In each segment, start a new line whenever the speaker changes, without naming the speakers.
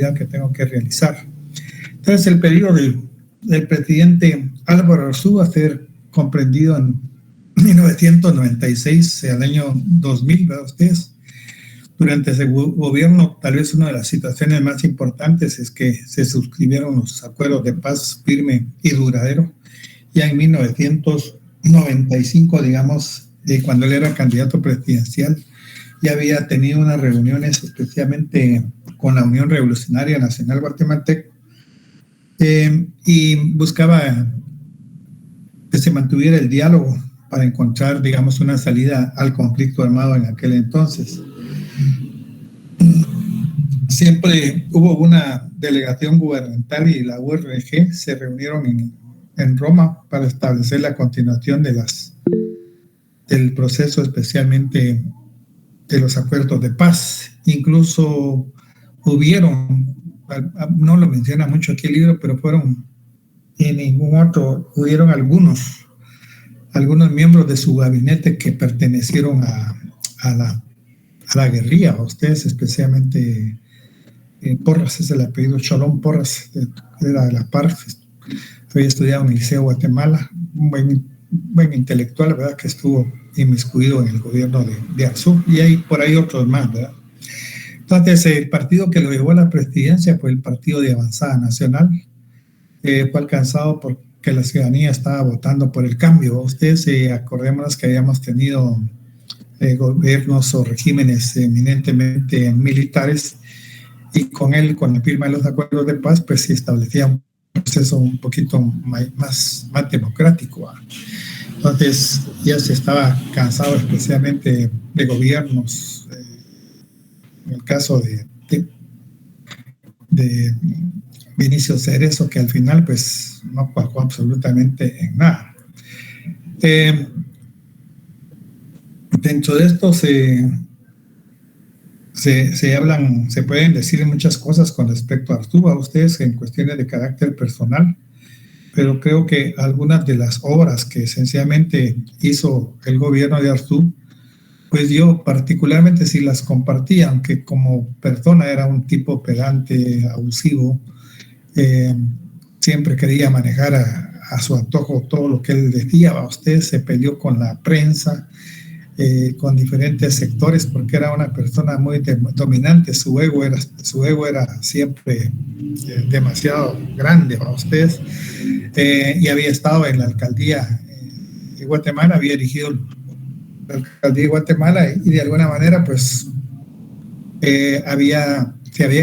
actividad que tengo que realizar. Entonces, el periodo del presidente Álvaro Arzú va a ser comprendido en 1996 al año 2000, ¿verdad ustedes? Durante ese gobierno, tal vez una de las situaciones más importantes es que se suscribieron los acuerdos de paz firme y duradero. Ya en 1995, digamos, cuando él era candidato presidencial, ya había tenido unas reuniones especialmente con la Unión Revolucionaria Nacional Guatemalteca y buscaba que se mantuviera el diálogo para encontrar, digamos, una salida al conflicto armado en aquel entonces. Siempre hubo una delegación gubernamental y la URG se reunieron en Roma para establecer la continuación del proceso, especialmente de los acuerdos de paz. Incluso hubieron, no lo menciona mucho aquí el libro, pero fueron en ningún otro, hubieron algunos miembros de su gabinete que pertenecieron a la guerrilla, a ustedes especialmente. Porras es el apellido, Cholón Porras, era de la PARC, había estudiado en el Liceo de Guatemala, un buen intelectual, ¿verdad?, que estuvo inmiscuido en el gobierno de Arzú, y hay por ahí otros más, ¿verdad? Entonces, el partido que lo llevó a la presidencia fue el Partido de Avanzada Nacional, fue alcanzado porque la ciudadanía estaba votando por el cambio. Ustedes, acordémonos que habíamos tenido gobiernos o regímenes eminentemente militares, y con la firma de los acuerdos de paz, pues se establecía un proceso un poquito más democrático. Entonces ya se estaba cansado especialmente de gobiernos, en el caso de Vinicio Cerezo, que al final pues no cuajó absolutamente en nada. Dentro de esto se pueden decir muchas cosas con respecto a Arzú, a ustedes en cuestiones de carácter personal, pero creo que algunas de las obras que esencialmente hizo el gobierno de Arzú, pues yo particularmente sí las compartía, aunque como persona era un tipo pedante, abusivo, siempre quería manejar a su antojo todo lo que él decía. A usted se peleó con la prensa, con diferentes sectores, porque era una persona muy dominante. Su ego era siempre demasiado grande para ustedes, y había estado en la alcaldía de Guatemala, había dirigido la alcaldía de Guatemala, y de alguna manera pues se había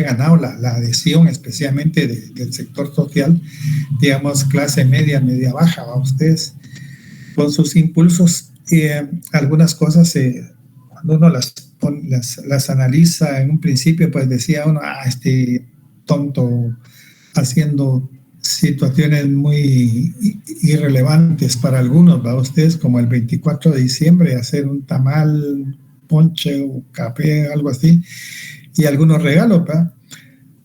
ganado la adhesión especialmente del sector social, digamos clase media baja, a ustedes, con sus impulsos. Algunas cosas, cuando uno las analiza en un principio, pues decía uno, este tonto haciendo situaciones muy irrelevantes para algunos, ¿va? Ustedes, como el 24 de diciembre, hacer un tamal, ponche o café, algo así, y algunos regalos, ¿va?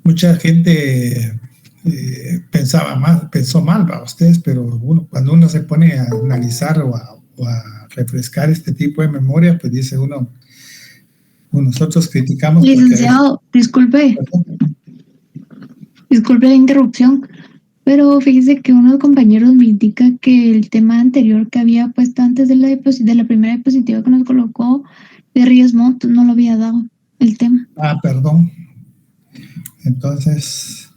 Mucha gente pensó mal, ¿va? Ustedes, pero cuando uno se pone a analizar o a refrescar este tipo de memoria, pues dice uno, nosotros criticamos.
Licenciado, disculpe la interrupción, pero fíjese que unos compañeros me indica que el tema anterior que había puesto antes de la primera diapositiva que nos colocó de Ríos Montt no lo había dado el tema.
Perdón. Entonces,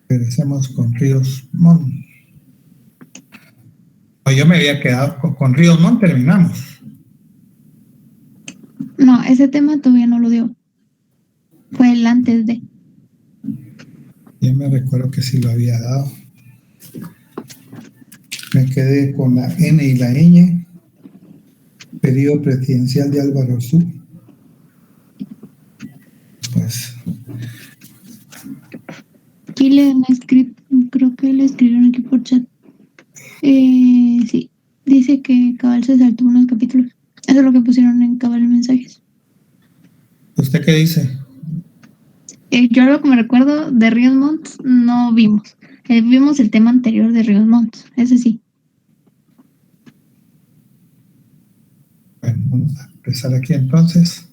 regresemos con Ríos Montt. Yo me había quedado con Ríos Montt, terminamos.
No, ese tema todavía no lo dio. Fue el antes de.
Yo me recuerdo que sí lo había dado. Me quedé con la N y la ñ. Periodo presidencial de Álvaro Arzú. Pues.
Aquí creo que le escribieron aquí por chat. Sí, dice que Cabal se saltó unos capítulos. Eso es lo que pusieron en Cabal en mensajes.
¿Usted qué dice?
Yo lo que me recuerdo de Ríos Montt no vimos. Vimos el tema anterior de Ríos Montt, ese sí.
Bueno, vamos a empezar aquí entonces.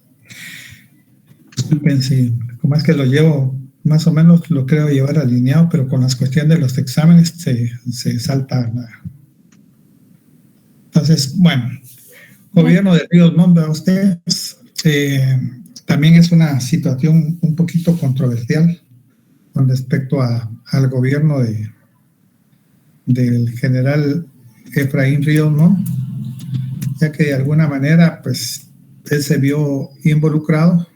Disculpen si como es que lo llevo, más o menos lo creo llevar alineado, pero con las cuestiones de los exámenes se salta la... Entonces, bueno, gobierno de Ríos Montt, ustedes, también es una situación un poquito controversial con respecto al gobierno del general Efraín Ríos Montt, ya que de alguna manera, pues, él se vio involucrado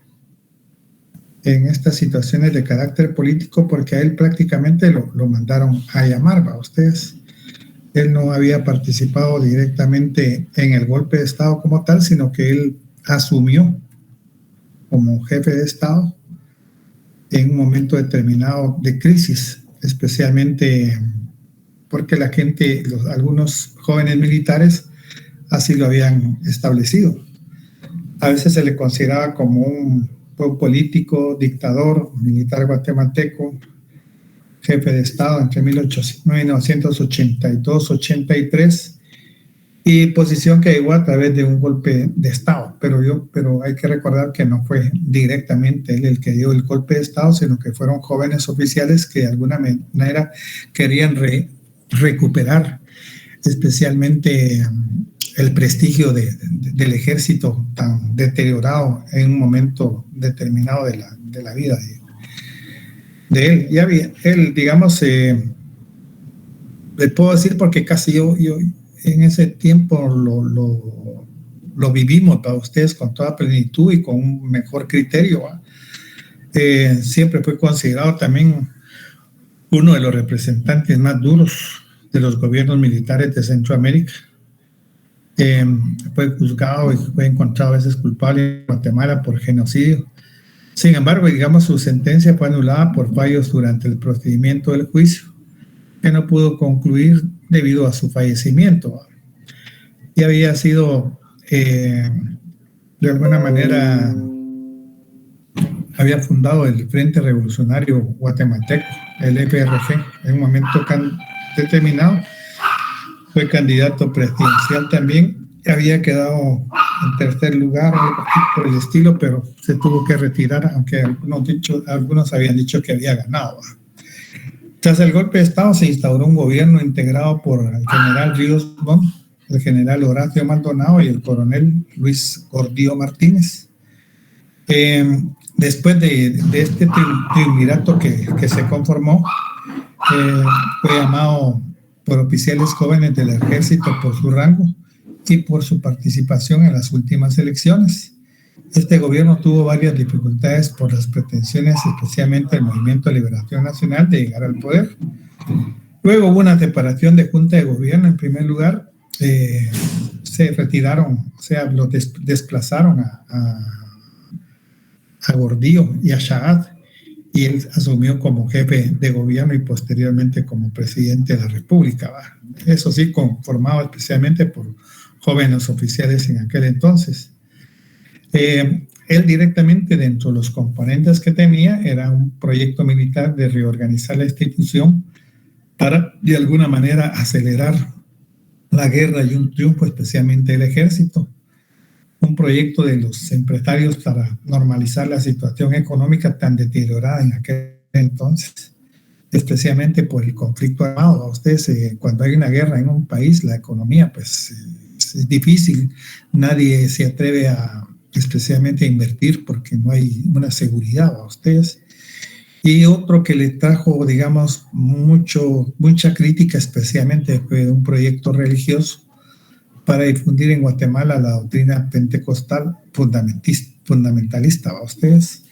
en estas situaciones de carácter político porque a él prácticamente lo mandaron a llamar, ¿va? Ustedes, él no había participado directamente en el golpe de Estado como tal, sino que él asumió como jefe de Estado en un momento determinado de crisis, especialmente porque la gente, algunos jóvenes militares, así lo habían establecido. A veces se le consideraba como un político, dictador, militar guatemalteco, jefe de Estado entre 1982-83, y posición que llegó a través de un golpe de Estado. Pero hay que recordar que no fue directamente él el que dio el golpe de Estado, sino que fueron jóvenes oficiales que de alguna manera querían recuperar especialmente el prestigio del ejército tan deteriorado en un momento determinado de la vida de él. Ya él, digamos, le puedo decir porque casi yo en ese tiempo lo vivimos para ustedes con toda plenitud y con un mejor criterio. Siempre fue considerado también uno de los representantes más duros de los gobiernos militares de Centroamérica. Fue juzgado y fue encontrado a veces culpable en Guatemala por genocidio. Sin embargo, digamos, su sentencia fue anulada por fallos durante el procedimiento del juicio, que no pudo concluir debido a su fallecimiento. Y había sido, de alguna manera, había fundado el Frente Revolucionario Guatemalteco, el FRG, en un momento determinado. Fue candidato presidencial también, había quedado en tercer lugar, algo así por el estilo, pero se tuvo que retirar, aunque algunos habían dicho que había ganado. Tras el golpe de Estado se instauró un gobierno integrado por el general Ríos Montt, el general Horacio Maldonado y el coronel Luis Gordillo Martínez. Después de este triunvirato que se conformó, fue llamado por oficiales jóvenes del ejército por su rango y por su participación en las últimas elecciones. Este gobierno tuvo varias dificultades por las pretensiones, especialmente del Movimiento de Liberación Nacional, de llegar al poder. Luego hubo una separación de junta de gobierno. En primer lugar, se retiraron, o sea, lo desplazaron a Gordillo y a Chagat, y él asumió como jefe de gobierno y posteriormente como presidente de la República. Eso sí, conformado especialmente por jóvenes oficiales en aquel entonces. Él directamente, dentro de los componentes que tenía, era un proyecto militar de reorganizar la institución para, de alguna manera, acelerar la guerra y un triunfo, especialmente del ejército. Un proyecto de los empresarios para normalizar la situación económica tan deteriorada en aquel entonces, especialmente por el conflicto armado. Ustedes, cuando hay una guerra en un país, la economía pues es difícil, nadie se atreve especialmente a invertir porque no hay una seguridad a ustedes. Y otro que le trajo, digamos, mucha crítica, especialmente fue un proyecto religioso para difundir en Guatemala la doctrina pentecostal fundamentalista a ustedes.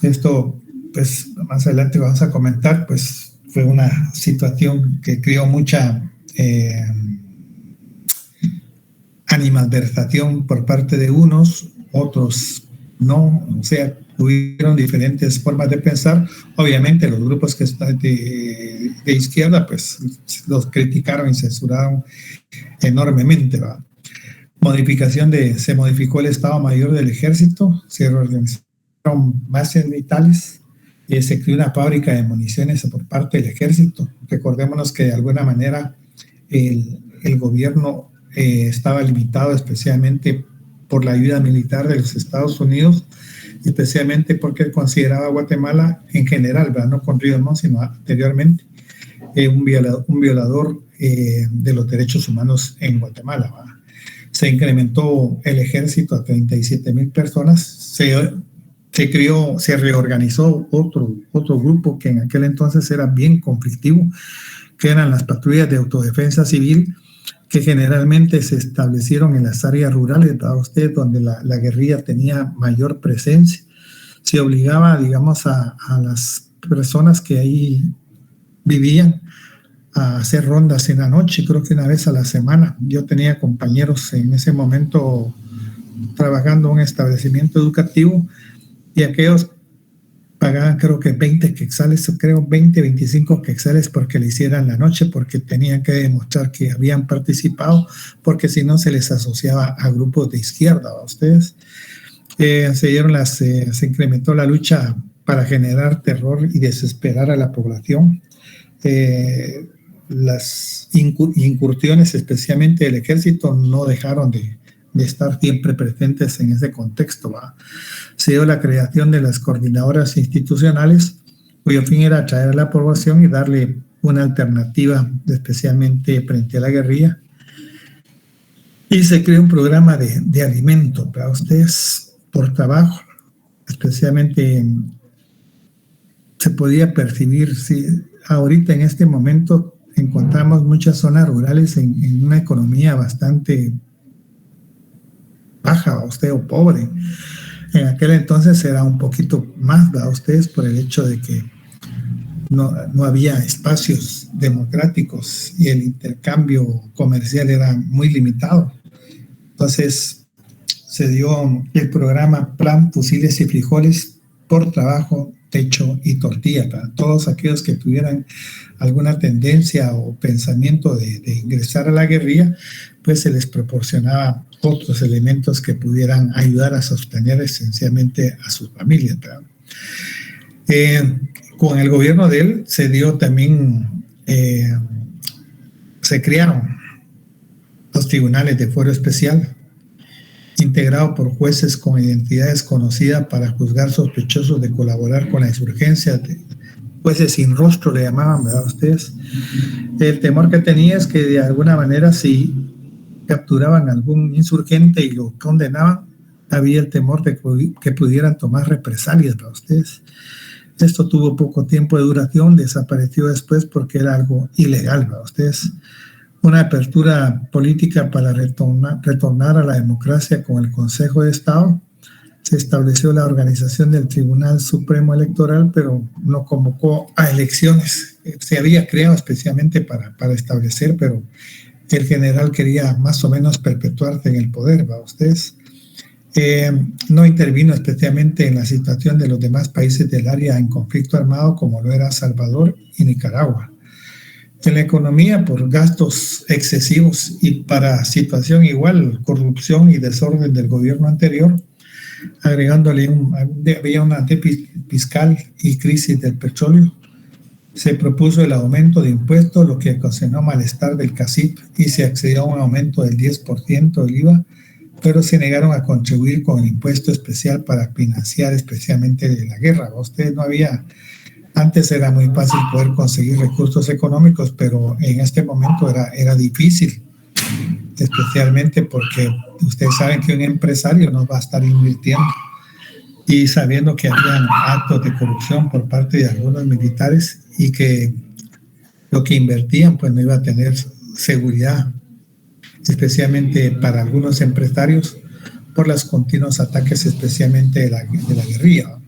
Esto, pues, más adelante vamos a comentar, pues, fue una situación que creó mucha animadversación por parte de unos, otros no, o sea, hubieron diferentes formas de pensar. Obviamente los grupos que están de izquierda, pues, los criticaron y censuraron enormemente, ¿va? Se modificó el Estado Mayor del Ejército, se reorganizaron bases militares y se creó una fábrica de municiones por parte del Ejército. Recordémonos que de alguna manera el gobierno estaba limitado especialmente por la ayuda militar de los Estados Unidos, especialmente porque consideraba a Guatemala en general, ¿verdad? No con Ríos Montt, sino anteriormente, un violador de los derechos humanos en Guatemala, ¿verdad? Se incrementó el ejército a 37,000 personas, se reorganizó otro grupo que en aquel entonces era bien conflictivo, que eran las patrullas de autodefensa civil, que generalmente se establecieron en las áreas rurales, ¿verdad usted? Donde la guerrilla tenía mayor presencia. Se obligaba, digamos, a las personas que ahí vivían a hacer rondas en la noche, creo que una vez a la semana. Yo tenía compañeros en ese momento trabajando en un establecimiento educativo y aquellos pagaban creo que 20 quetzales, 25 quetzales porque le hicieran la noche, porque tenían que demostrar que habían participado, porque si no se les asociaba a grupos de izquierda, ¿a ustedes? Se incrementó la lucha para generar terror y desesperar a la población. Las incursiones, especialmente del ejército, no dejaron de estar siempre presentes en ese contexto, ¿va? Se dio la creación de las coordinadoras institucionales, cuyo fin era atraer a la población y darle una alternativa, especialmente frente a la guerrilla. Y se creó un programa de alimento para ustedes por trabajo, especialmente se podía percibir, ahorita en este momento encontramos muchas zonas rurales en una economía bastante baja, o pobre. En aquel entonces era un poquito más, ¿verdad? Ustedes, por el hecho de que no había espacios democráticos y el intercambio comercial era muy limitado. Entonces se dio el programa Plan Fusiles y Frijoles por trabajo, techo y tortilla para todos aquellos que tuvieran alguna tendencia o pensamiento de ingresar a la guerrilla, pues se les proporcionaba otros elementos que pudieran ayudar a sostener esencialmente a sus familias. Con el gobierno de él se dio también, se crearon los tribunales de fuero especial, integrado por jueces con identidades conocidas para juzgar sospechosos de colaborar con la insurgencia, jueces sin rostro le llamaban, ¿verdad ustedes? El temor que tenía es que de alguna manera si capturaban a algún insurgente y lo condenaban, había el temor de que pudieran tomar represalias para ustedes. Esto tuvo poco tiempo de duración, desapareció después porque era algo ilegal para ustedes. Una apertura política para retornar a la democracia con el Consejo de Estado. Se estableció la organización del Tribunal Supremo Electoral, pero no convocó a elecciones. Se había creado especialmente para establecer, pero el general quería más o menos perpetuarse en el poder, ¿va ustedes? No intervino especialmente en la situación de los demás países del área en conflicto armado, como lo era Salvador y Nicaragua. En la economía, por gastos excesivos y para situación igual, corrupción y desorden del gobierno anterior, agregándole había una déficit fiscal y crisis del petróleo. Se propuso el aumento de impuestos, lo que ocasionó malestar del CACIP, y se accedió a un aumento del 10% del IVA, pero se negaron a contribuir con el impuesto especial para financiar especialmente la guerra. Ustedes no había, antes era muy fácil poder conseguir recursos económicos, pero en este momento era difícil, especialmente porque ustedes saben que un empresario no va a estar invirtiendo y sabiendo que habían actos de corrupción por parte de algunos militares y que lo que invertían pues no iba a tener seguridad, especialmente para algunos empresarios por los continuos ataques, especialmente de la guerrilla.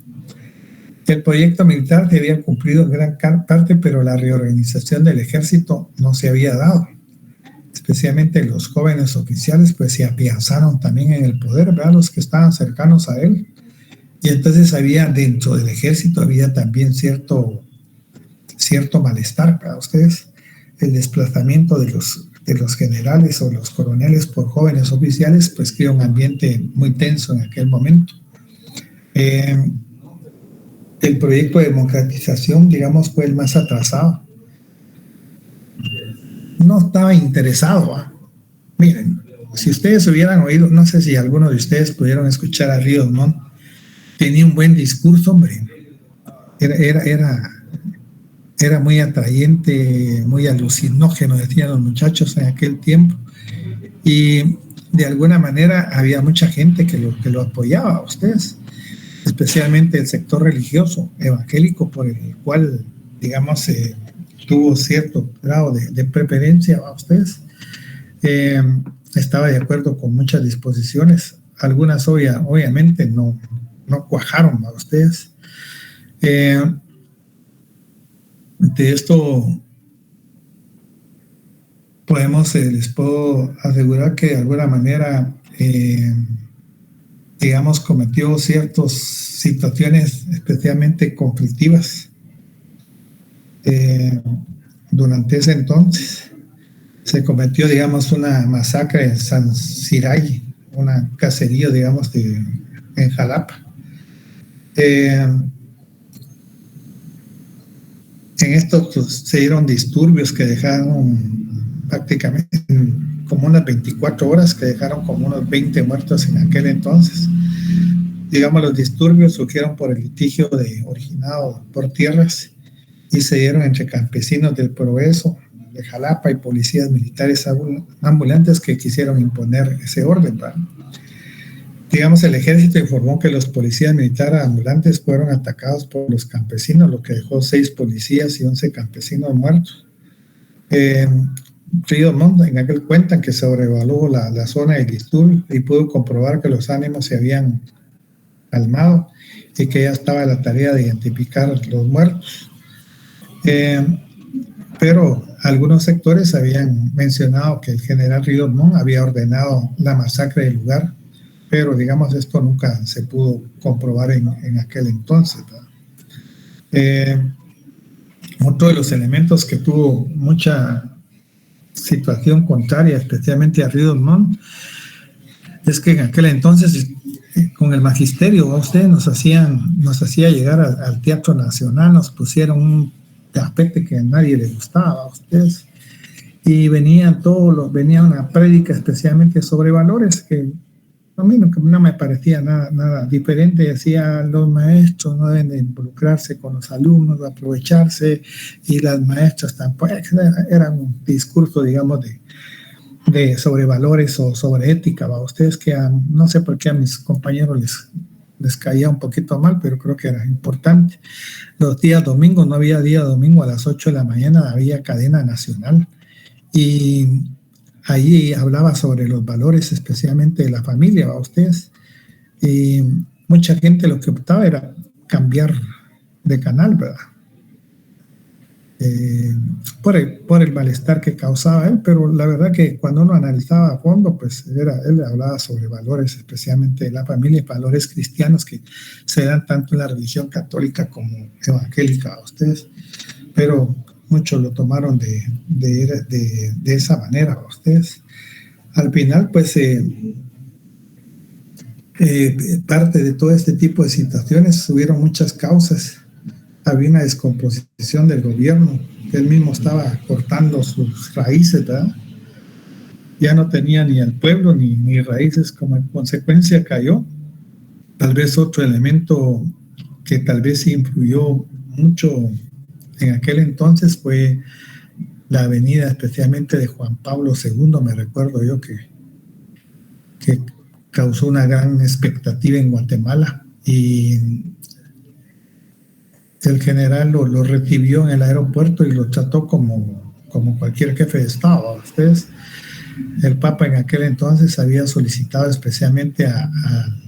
El proyecto militar se había cumplido en gran parte, pero la reorganización del ejército no se había dado. Especialmente los jóvenes oficiales pues se afianzaron también en el poder, ¿verdad? Los que estaban cercanos a él. Y entonces había dentro del ejército había también cierto malestar para ustedes. El desplazamiento de los generales o los coroneles por jóvenes oficiales pues creó un ambiente muy tenso en aquel momento. El proyecto de democratización, digamos, fue el más atrasado. No estaba interesado. Miren, si ustedes hubieran oído, no sé si algunos de ustedes pudieron escuchar a Ríos Montt tenía un buen discurso, hombre. Era muy atrayente, muy alucinógeno, decían los muchachos en aquel tiempo. Y de alguna manera había mucha gente que lo apoyaba a ustedes, especialmente el sector religioso evangélico, por el cual, digamos, tuvo cierto grado de preferencia a ustedes. Estaba de acuerdo con muchas disposiciones, algunas obviamente no cuajaron a ustedes. De esto les puedo asegurar que de alguna manera, digamos, cometió ciertas situaciones especialmente conflictivas durante ese entonces. Se cometió, digamos, una masacre en San Siray, una cacería, digamos, en Jalapa. En esto pues, se dieron disturbios que dejaron prácticamente como unas 24 horas, que dejaron como unos 20 muertos en aquel entonces. Digamos, los disturbios surgieron por el litigio originado por tierras y se dieron entre campesinos del Progreso, de Jalapa, y policías militares ambulantes que quisieron imponer ese orden, ¿verdad? Digamos, el ejército informó que los policías militares ambulantes fueron atacados por los campesinos, lo que dejó 6 policías y 11 campesinos muertos. Ríos Montt en aquel cuentan que sobrevaluó la zona de disturbio y pudo comprobar que los ánimos se habían calmado y que ya estaba la tarea de identificar los muertos. Pero algunos sectores habían mencionado que el general Ríos Montt había ordenado la masacre del lugar, pero digamos esto nunca se pudo comprobar en aquel entonces. Otro de los elementos que tuvo mucha situación contraria, especialmente a Ríos Montt, es que en aquel entonces con el magisterio ustedes nos hacía llegar al Teatro Nacional, nos pusieron un tapete que a nadie le gustaba a ustedes, y venía una prédica especialmente sobre valores que a mí no me parecía nada diferente. Decía, los maestros no deben de involucrarse con los alumnos, aprovecharse, y las maestras tampoco. Era un discurso, digamos, sobre valores o sobre ética, ¿va? Ustedes que no sé por qué a mis compañeros les caía un poquito mal, pero creo que era importante. Los días domingos, no había día domingo a las 8 de la mañana, había cadena nacional, y ahí hablaba sobre los valores, especialmente de la familia, ¿va? Ustedes. Y mucha gente lo que optaba era cambiar de canal, ¿verdad? Por el malestar que causaba él, pero la verdad que cuando uno analizaba a fondo, pues él hablaba sobre valores, especialmente de la familia, valores cristianos que se dan tanto en la religión católica como evangélica a ustedes, pero muchos lo tomaron de esa manera a ustedes. Al final, pues, parte de todo este tipo de situaciones, hubieron muchas causas. Había una descomposición del gobierno, que él mismo estaba cortando sus raíces, ¿verdad? Ya no tenía ni al pueblo ni raíces, como en consecuencia cayó. Tal vez otro elemento que tal vez sí influyó mucho en aquel entonces fue la venida especialmente de Juan Pablo II, me recuerdo yo que causó una gran expectativa en Guatemala, y el general lo recibió en el aeropuerto y lo trató como cualquier jefe de Estado. Ustedes, el Papa en aquel entonces había solicitado especialmente al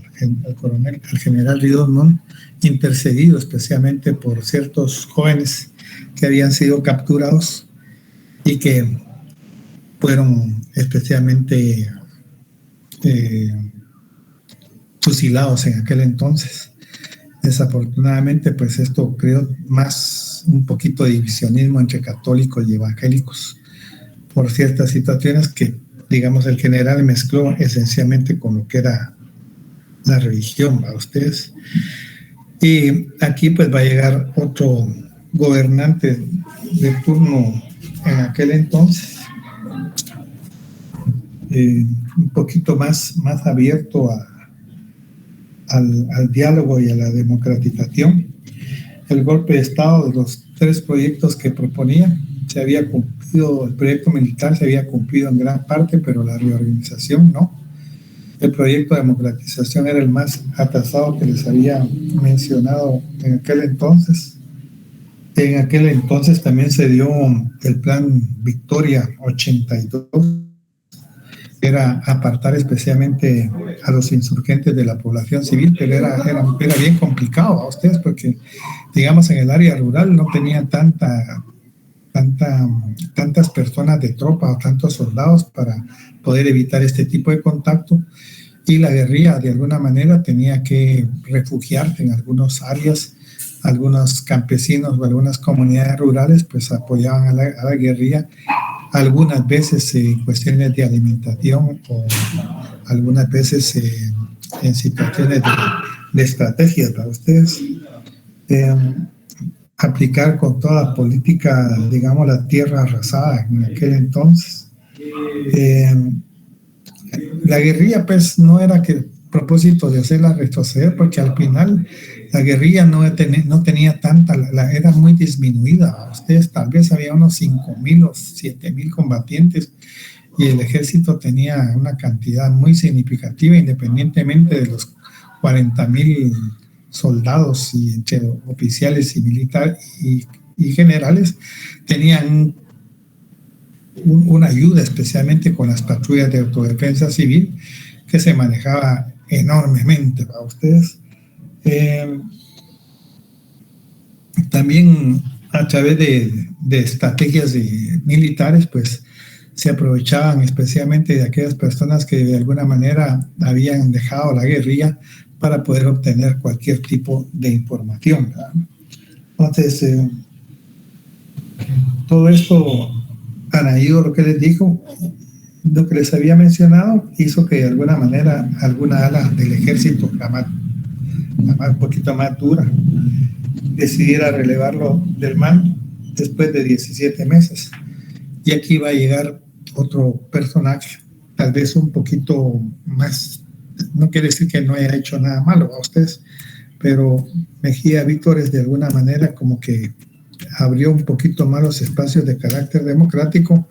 general Ríos Montt, intercedido especialmente por ciertos jóvenes que habían sido capturados y que fueron especialmente fusilados en aquel entonces. Desafortunadamente, pues esto creó un poquito de divisionismo entre católicos y evangélicos por ciertas situaciones que, digamos, el general mezcló esencialmente con lo que era la religión a ustedes. Y aquí pues va a llegar otro gobernante de turno en aquel entonces, un poquito más abierto al diálogo y a la democratización. El golpe de Estado de los 3 proyectos que proponía se había cumplido, el proyecto militar se había cumplido en gran parte, pero la reorganización no. El proyecto de democratización era el más atrasado que les había mencionado en aquel entonces. En aquel entonces también se dio el plan Victoria 82, era apartar especialmente a los insurgentes de la población civil, pero era bien complicado a ustedes porque, digamos, en el área rural no tenían tantas personas de tropa o tantos soldados para poder evitar este tipo de contacto, y la guerrilla de alguna manera tenía que refugiarse en algunas áreas. Algunos campesinos o algunas comunidades rurales pues apoyaban a la guerrilla, algunas veces en cuestiones de alimentación o algunas veces en situaciones de estrategia para ustedes. Aplicar con toda política, digamos, la tierra arrasada en aquel entonces. La guerrilla pues no era que el propósito de hacerla retroceder, porque al final la guerrilla no tenía tanta, era muy disminuida. Ustedes tal vez había unos 5,000 o 7,000 combatientes y el ejército tenía una cantidad muy significativa, independientemente de los 40,000 soldados y entre oficiales y militares y generales, tenían una ayuda especialmente con las patrullas de autodefensa civil que se manejaba enormemente para ustedes. También a través de estrategias militares pues se aprovechaban especialmente de aquellas personas que de alguna manera habían dejado la guerrilla para poder obtener cualquier tipo de información, ¿verdad? Entonces todo esto, Anaído, lo que les dijo, lo que les había mencionado, hizo que de alguna manera alguna ala del ejército, un poquito más dura, decidiera relevarlo del mando después de 17 meses. Y aquí va a llegar otro personaje, tal vez un poquito más, no quiere decir que no haya hecho nada malo a ustedes, pero Mejía Vítores de alguna manera como que abrió un poquito más los espacios de carácter democrático,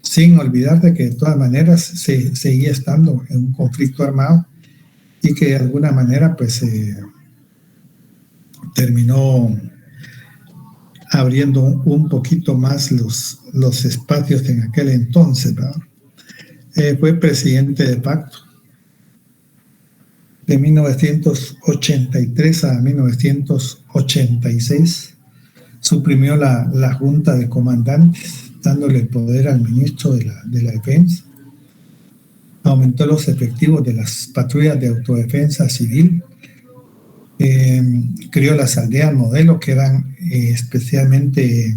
sin olvidar de que de todas maneras se seguía estando en un conflicto armado y que de alguna manera pues terminó abriendo un poquito más los espacios en aquel entonces, ¿verdad? Fue presidente de Pacto de 1983 a 1986. Suprimió la Junta de Comandantes, dándole el poder al ministro de la Defensa. Aumentó los efectivos de las patrullas de autodefensa civil. Creó las aldeas modelo, que eran especialmente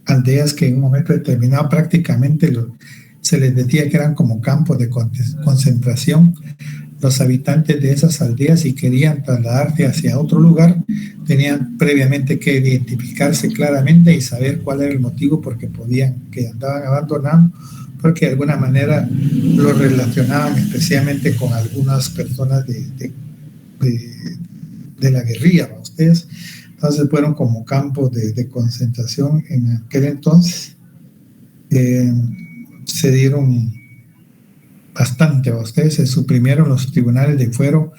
aldeas que en un momento determinado prácticamente se les decía que eran como campos de concentración. Los habitantes de esas aldeas, si querían trasladarse hacia otro lugar, tenían previamente que identificarse claramente y saber cuál era el motivo porque que andaban abandonados, porque de alguna manera lo relacionaban especialmente con algunas personas de la guerrilla, ¿no? Ustedes, entonces fueron como campos de concentración en aquel entonces. Se dieron bastante a ustedes, se suprimieron los tribunales de fuero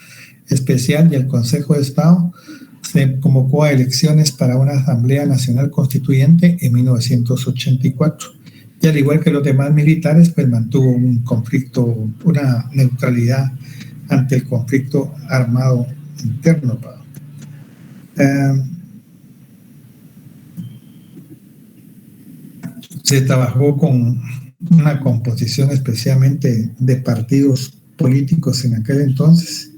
especial y el Consejo de Estado. Se convocó a elecciones para una Asamblea Nacional Constituyente en 1984 y al igual que los demás militares pues mantuvo un conflicto, una neutralidad ante el conflicto armado interno. Se trabajó con una composición especialmente de partidos políticos en aquel entonces.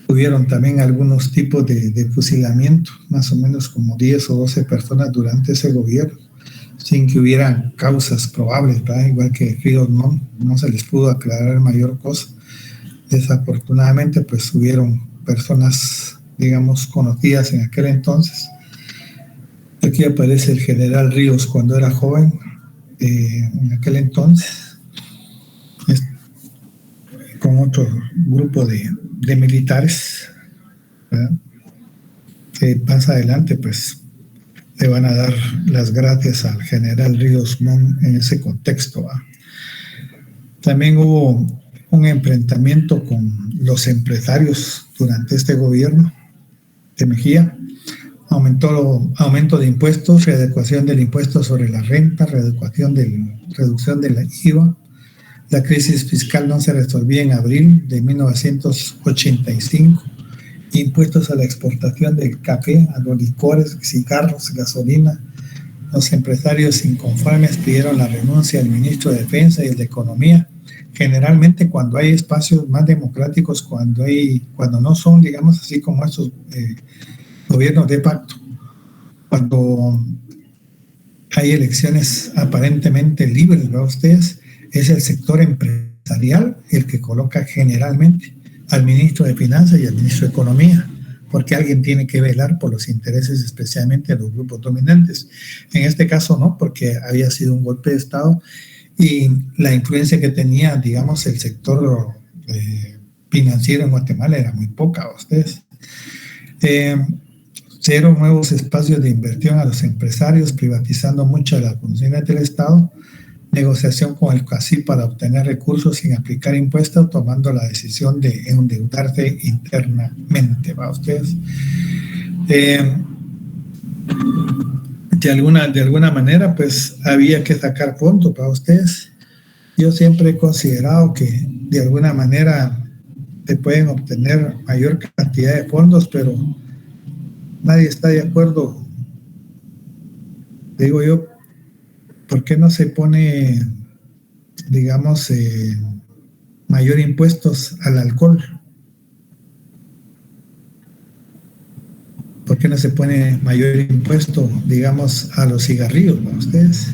Tuvieron también algunos tipos de fusilamiento, más o menos como 10 o 12 personas durante ese gobierno, sin que hubieran causas probables, ¿verdad? Igual que Ríos Montt, no se les pudo aclarar mayor cosa. Desafortunadamente, pues hubieron personas, digamos, conocidas en aquel entonces. Aquí aparece el general Ríos cuando era joven, en aquel entonces, con otro grupo de militares, ¿verdad? Que más adelante pues le van a dar las gracias al general Ríos Montt en ese contexto, ¿verdad? También hubo un enfrentamiento con los empresarios durante este gobierno de Mejía. Aumento de impuestos, readecuación del impuesto sobre la renta, reducción de la IVA. La crisis fiscal no se resolvía en abril de 1985. Impuestos a la exportación del café, a los licores, cigarros, gasolina. Los empresarios inconformes pidieron la renuncia del ministro de Defensa y el de Economía. Generalmente cuando hay espacios más democráticos, cuando no son, digamos así como estos gobiernos de pacto, cuando hay elecciones aparentemente libres, ¿verdad ustedes? Es el sector empresarial el que coloca generalmente al ministro de Finanzas y al ministro de Economía, porque alguien tiene que velar por los intereses especialmente de los grupos dominantes. En este caso no, porque había sido un golpe de Estado y la influencia que tenía, digamos, el sector financiero en Guatemala era muy poca, ustedes. Cero nuevos espacios de inversión a los empresarios, privatizando muchas de las funciones del Estado, negociación con el CACIF para obtener recursos sin aplicar impuestos, tomando la decisión de endeudarse internamente, ¿va ustedes? De alguna manera, pues había que sacar fondos para ustedes. Yo siempre he considerado que de alguna manera se pueden obtener mayor cantidad de fondos, pero nadie está de acuerdo. Digo yo, ¿por qué no se pone, digamos, mayor impuestos al alcohol? ¿Por qué no se pone mayor impuesto, digamos, a los cigarrillos, ¿no? Ustedes?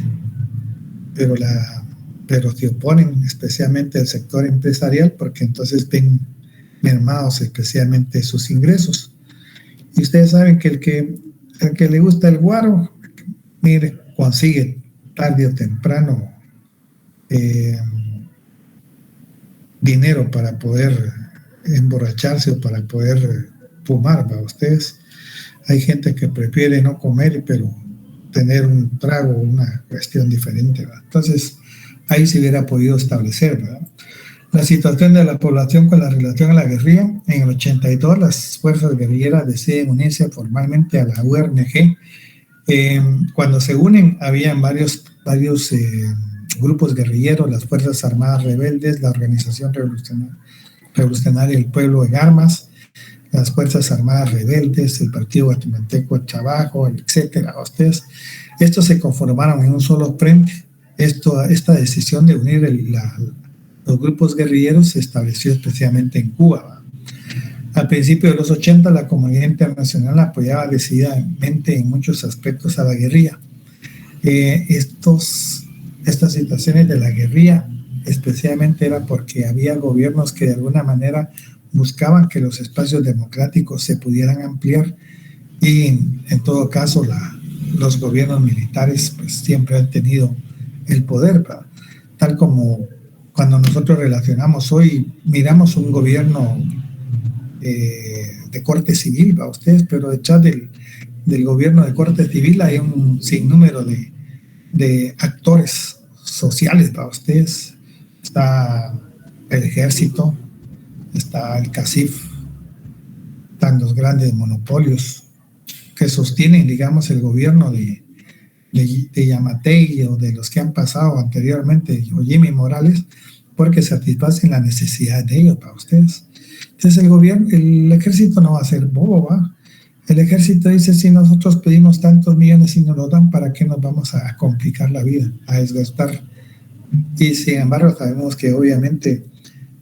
Pero se oponen especialmente al sector empresarial porque entonces ven mermados especialmente sus ingresos. Y ustedes saben que el que le gusta el guaro, mire, consigue tarde o temprano dinero para poder emborracharse o para poder fumar, ¿va ustedes? Hay gente que prefiere no comer, pero tener un trago, una cuestión diferente, ¿verdad? Entonces, ahí se hubiera podido establecer, ¿verdad? La situación de la población con la relación a la guerrilla. En el 82, las fuerzas guerrilleras deciden unirse formalmente a la URNG. Cuando se unen, habían varios grupos guerrilleros, las Fuerzas Armadas Rebeldes, la Organización Revolucionaria del Pueblo en Armas, las Fuerzas Armadas Rebeldes, el Partido Guatemalteco del Trabajo, etcétera. Estos se conformaron en un solo frente. Esta decisión de unir los grupos guerrilleros se estableció especialmente en Cuba, ¿va? Al principio de los 80, la comunidad internacional apoyaba decididamente en muchos aspectos a la guerrilla. Estas situaciones de la guerrilla especialmente era porque había gobiernos que de alguna manera buscaban que los espacios democráticos se pudieran ampliar y en todo caso los gobiernos militares pues siempre han tenido el poder, ¿verdad? Tal como cuando nosotros relacionamos hoy, miramos un gobierno de corte civil, ¿va ustedes? Pero detrás del gobierno de corte civil hay un sinnúmero de actores sociales, ¿va ustedes? Está el ejército, está el CACIF, están los grandes monopolios que sostienen, digamos, el gobierno de Yamatei o de los que han pasado anteriormente, o Jimmy Morales, porque satisfacen la necesidad de ellos para ustedes. Entonces el ejército no va a ser bobo, ¿va? El ejército dice, si nosotros pedimos tantos millones y nos lo dan, ¿para qué nos vamos a complicar la vida, a desgastar? Y sin embargo sabemos que obviamente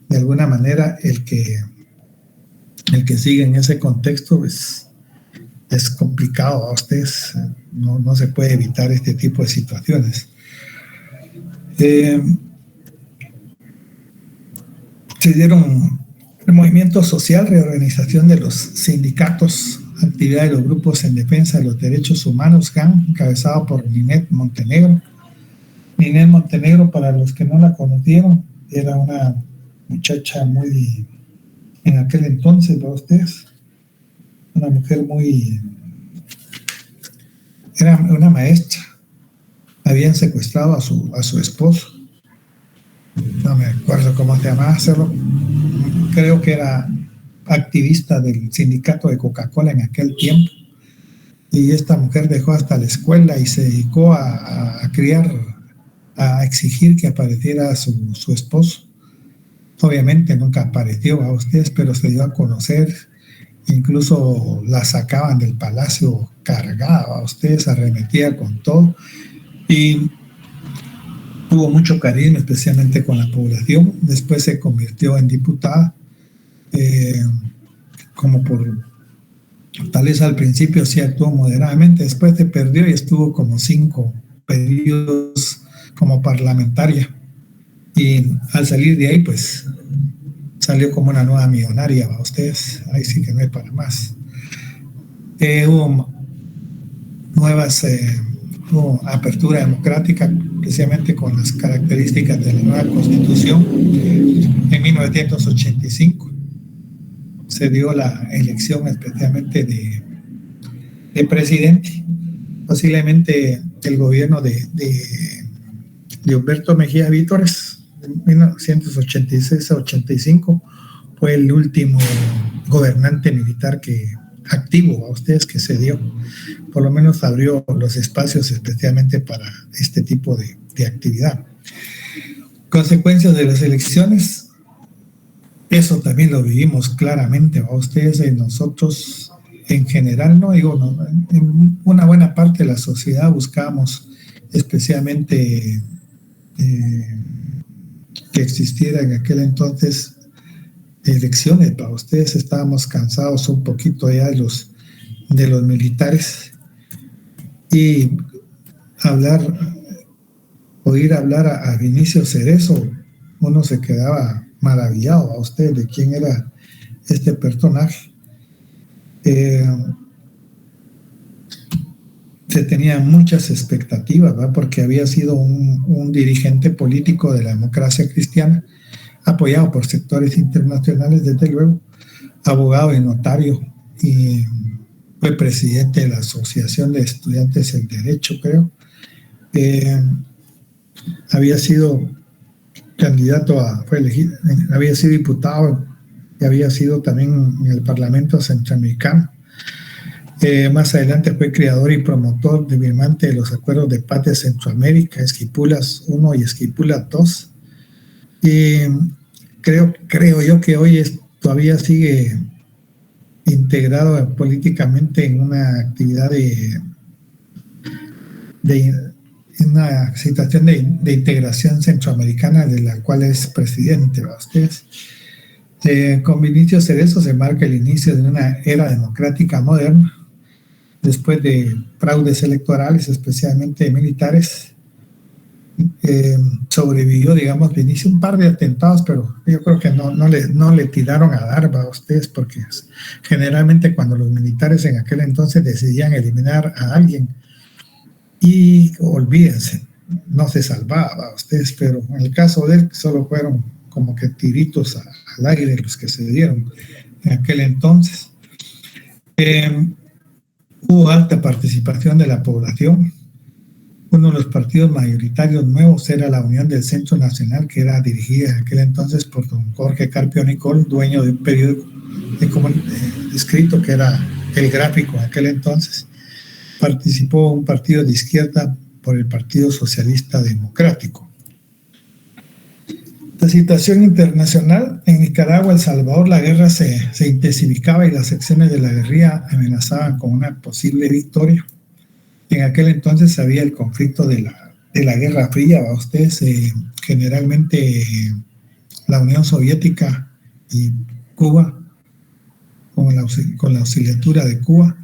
de alguna manera el que sigue en ese contexto es complicado a ustedes, no se puede evitar este tipo de situaciones. Se dieron el movimiento social, reorganización de los sindicatos, actividad de los grupos en defensa de los derechos humanos, GAN, encabezado por Ninette Montenegro. Ninette Montenegro, para los que no la conocieron, era una muchacha muy, en aquel entonces, ¿verdad ustedes? Una mujer era una maestra. Habían secuestrado a su esposo. No me acuerdo cómo se llamaba, creo que era activista del sindicato de Coca-Cola en aquel tiempo. Y esta mujer dejó hasta la escuela y se dedicó a exigir que apareciera su esposo. Obviamente nunca apareció a ustedes, pero se dio a conocer. Incluso la sacaban del palacio cargada a ustedes, arremetida con todo. Y tuvo mucho cariño, especialmente con la población. Después se convirtió en diputada, tal vez al principio sí actuó moderadamente, después se perdió y estuvo como 5 periodos como parlamentaria. Y al salir de ahí, pues, salió como una nueva millonaria, ¿va ustedes? Ahí sí que no hay para más. Hubo hubo apertura democrática, precisamente con las características de la nueva Constitución. En 1985 se dio la elección especialmente de presidente. Posiblemente el gobierno de Humberto Mejía Vítores, en 1986 a 85, fue el último gobernante militar activo a ustedes que se dio. Por lo menos abrió los espacios especialmente para este tipo de actividad. Consecuencias de las elecciones, eso también lo vivimos claramente a ustedes y nosotros en general, no digo, no, en una buena parte de la sociedad buscábamos especialmente que existiera en aquel entonces elecciones para ustedes. Estábamos cansados un poquito ya de los militares, y oír hablar a Vinicio Cerezo, uno se quedaba maravillado a usted de quién era este personaje. Se tenían muchas expectativas, ¿verdad? Porque había sido un dirigente político de la democracia cristiana, apoyado por sectores internacionales, desde luego, abogado y notario, y fue presidente de la Asociación de Estudiantes del Derecho, creo. Había sido candidato había sido diputado y había sido también en el Parlamento Centroamericano. Más adelante fue creador y promotor de firmante de los acuerdos de paz de Centroamérica, Esquipulas I y Esquipulas II. Y creo yo que hoy todavía sigue integrado políticamente en una actividad en una situación de integración centroamericana, de la cual es presidente, ¿verdad ustedes? Con Vinicio Cerezo se marca el inicio de una era democrática moderna, después de fraudes electorales, especialmente militares. Sobrevivió, digamos, Vinicio, un par de atentados, pero yo creo que no le tiraron a dar a ustedes, porque generalmente cuando los militares en aquel entonces decidían eliminar a alguien, y olvídense, no se salvaba a ustedes, pero en el caso de él solo fueron como que tiritos al aire los que se dieron en aquel entonces. Hubo alta participación de la población. Uno de los partidos mayoritarios nuevos era la Unión del Centro Nacional, que era dirigida en aquel entonces por don Jorge Carpio Nicol, dueño de un periódico escrito que era El Gráfico en aquel entonces. Participó un partido de izquierda por el Partido Socialista Democrático. La situación internacional en Nicaragua, El Salvador, la guerra se intensificaba y las secciones de la guerrilla amenazaban con una posible victoria. En aquel entonces había el conflicto de la Guerra Fría, ¿va ustedes? Generalmente la Unión Soviética y Cuba, con la auxiliatura de Cuba,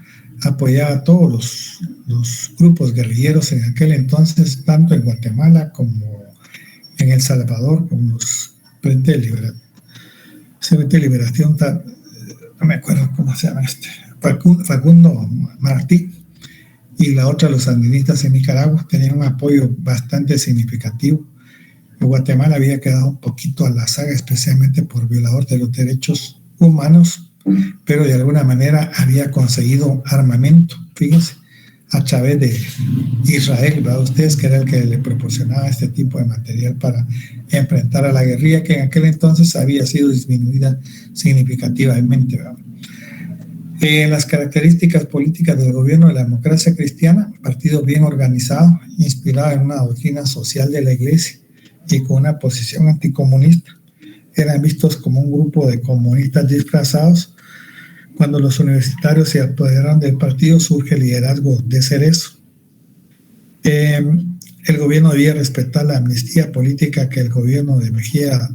apoyaba a todos los grupos guerrilleros en aquel entonces, tanto en Guatemala como en El Salvador, como los Frente de Liberación, no me acuerdo cómo se llama Facundo Martí, y la otra, los sandinistas en Nicaragua, tenían un apoyo bastante significativo. Guatemala había quedado un poquito a la saga, especialmente por violador de los derechos humanos, pero de alguna manera había conseguido armamento, fíjense, a través de Israel, ¿verdad? Ustedes, que era el que le proporcionaba este tipo de material para enfrentar a la guerrilla, que en aquel entonces había sido disminuida significativamente, ¿verdad? Las características políticas del gobierno de la democracia cristiana: partido bien organizado, inspirado en una doctrina social de la iglesia y con una posición anticomunista. Eran vistos como un grupo de comunistas disfrazados. Cuando los universitarios se apoderaron del partido, surge el liderazgo de Cerezo. El gobierno debía respetar la amnistía política que el gobierno de Mejía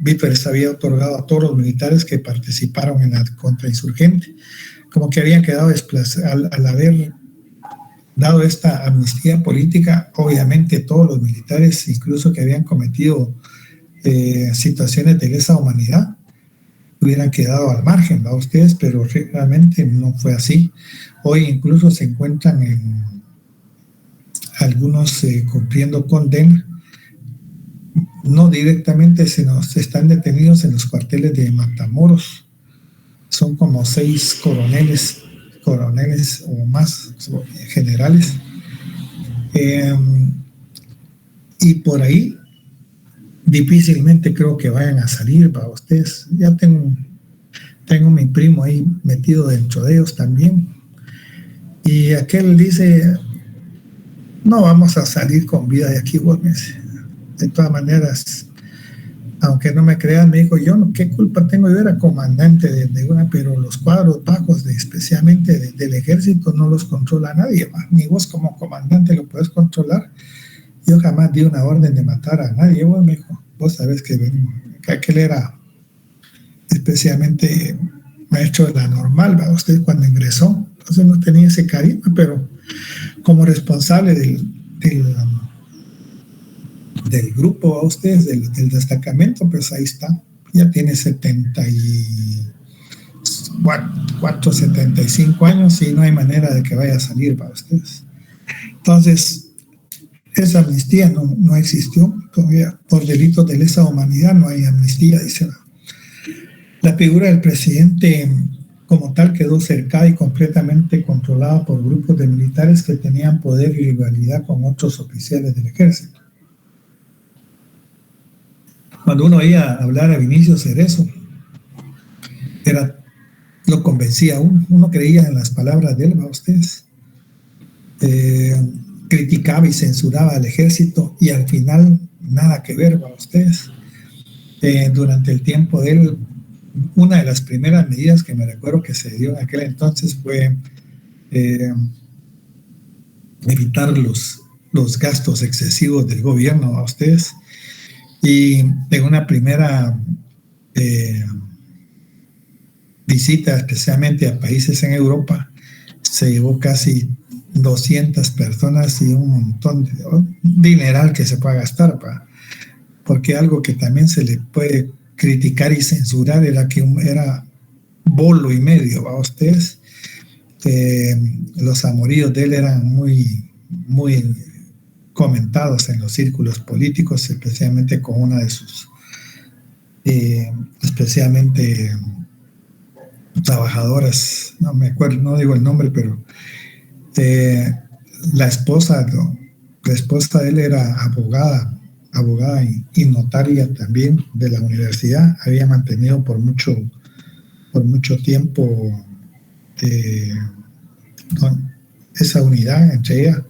Vítores había otorgado a todos los militares que participaron en la contrainsurgente. Como que habían quedado desplazados al haber dado esta amnistía política. Obviamente todos los militares, incluso que habían cometido situaciones de lesa humanidad, hubieran quedado al margen, ¿va ustedes? Pero realmente no fue así. Hoy incluso se encuentran en algunos cumpliendo condena, no directamente, sino están detenidos en los cuarteles de Matamoros. Son como 6 coroneles o más, generales. Y por ahí difícilmente creo que vayan a salir para ustedes. Ya tengo mi primo ahí metido dentro de ellos también. Y aquel dice, no vamos a salir con vida de aquí, Gómez. De todas maneras, aunque no me crean, me dijo, yo no, ¿qué culpa tengo? Yo era comandante de una, pero los cuadros bajos, especialmente del ejército, no los controla nadie, ni vos como comandante lo puedes controlar. Yo jamás di una orden de matar a nadie. Bueno, me dijo, vos sabés que aquel era especialmente maestro de la normal, ¿verdad? Usted cuando ingresó, entonces no tenía ese carisma, pero como responsable del grupo a ustedes, del destacamento, pues ahí está. Ya tiene 74, 75 años y no hay manera de que vaya a salir para ustedes. Entonces, esa amnistía no existió. Todavía por delitos de lesa humanidad no hay amnistía, dice. La figura del presidente como tal quedó cercada y completamente controlada por grupos de militares que tenían poder y rivalidad con otros oficiales del ejército. Cuando uno oía hablar a Vinicio Cerezo, lo convencía uno creía en las palabras de él, ¿va ustedes? Criticaba y censuraba al ejército y al final nada que ver, ¿va ustedes? Durante el tiempo de él, una de las primeras medidas que me recuerdo que se dio en aquel entonces fue evitar los gastos excesivos del gobierno, ¿va ustedes? Y en una primera visita, especialmente a países en Europa, se llevó casi 200 personas y un montón de dineral que se puede gastar, porque algo que también se le puede criticar y censurar era que era bolo y medio, ¿va ustedes? Los amoríos de él eran muy, muy comentados en los círculos políticos, especialmente con una de sus especialmente trabajadoras, no me acuerdo, no digo el nombre, pero la esposa de él era abogada y notaria también de la universidad. Había mantenido por mucho tiempo esa unidad entre ella.